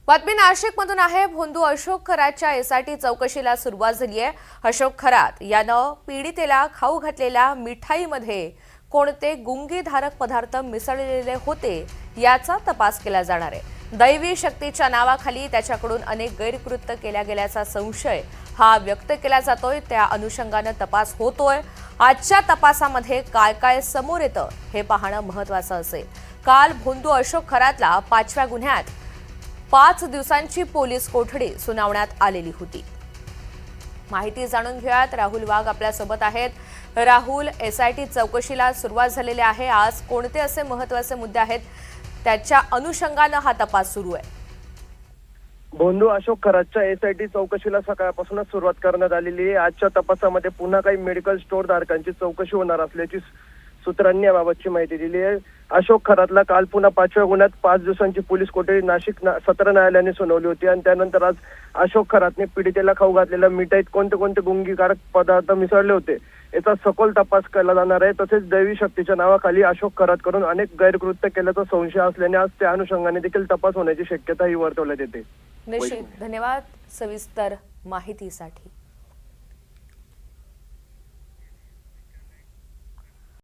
बातमी नाशिकमधून आहे। भोंदू अशोक खरातच्या एसआयटी चौकशीला सुरुवात झाली आहे। अशोक खरात यानं पीडितेला खाऊ घातलेल्या मिठाईमध्ये कोणते गुंगीधारक पदार्थ मिसळलेले होते याचा तपास केला जाणार आहे। दैवी शक्तीच्या नावाखाली त्याच्याकडून अनेक गैरकृत्य केल्या गेल्याचा संशय हा व्यक्त केला जातोय। त्या अनुषंगाने तपास होतोय। आजच्या तपासामध्ये काय काय समोर येतं हे पाहणं महत्त्वाचं असेल। काल भोंदू अशोक खरातला 5व्या गुन्ह्यात 5 दिवसांची पोलीस कोठडी सुनावण्यात आलेली होती। माहिती जाणून घेऊयात। राहुल वाघ आपल्या सोबत आहेत। राहुल, एसआयटी चौकशीला सुरुवात झालेली आहे। आज कोणते असे महत्त्वाचे मुद्दे आहेत त्याच्या अनुषंगाने हा तपास सुरू आहे? भोंदू अशोक खरातच्या एसआयटी चौकशीला सकाळपासूनच सुरुवात करण्यात आलेली आहे। आजच्या तपासामध्ये पुन्हा काही मेडिकल स्टोअर धारकांची चौकशी होणार असल्याची सूत्रांनी याबाबतची माहिती दिली आहे। अशोक खरातला काल पुन्हा 5व्या गुन्ह्यात 5 दिवसांची पोलीस कोठडी नाशिक सत्र न्यायालयाने सुनावली होती आणि त्यानंतर आज अशोक खरातने पीडितेला खाऊ घातलेल्या मिठाईत कोणते गुंगीकारक पदार्थ मिसळले होते याचा सखोल तपास केला जाणार आहे। तसेच दैवी शक्तीच्या नावाखाली अशोक खरातकडून अनेक गैरकृत्य केल्याचा संशय असल्याने आज त्या अनुषंगाने देखील तपास होण्याची शक्यताही वर्तवण्यात येते। निश्चित, धन्यवाद सविस्तर माहितीसाठी।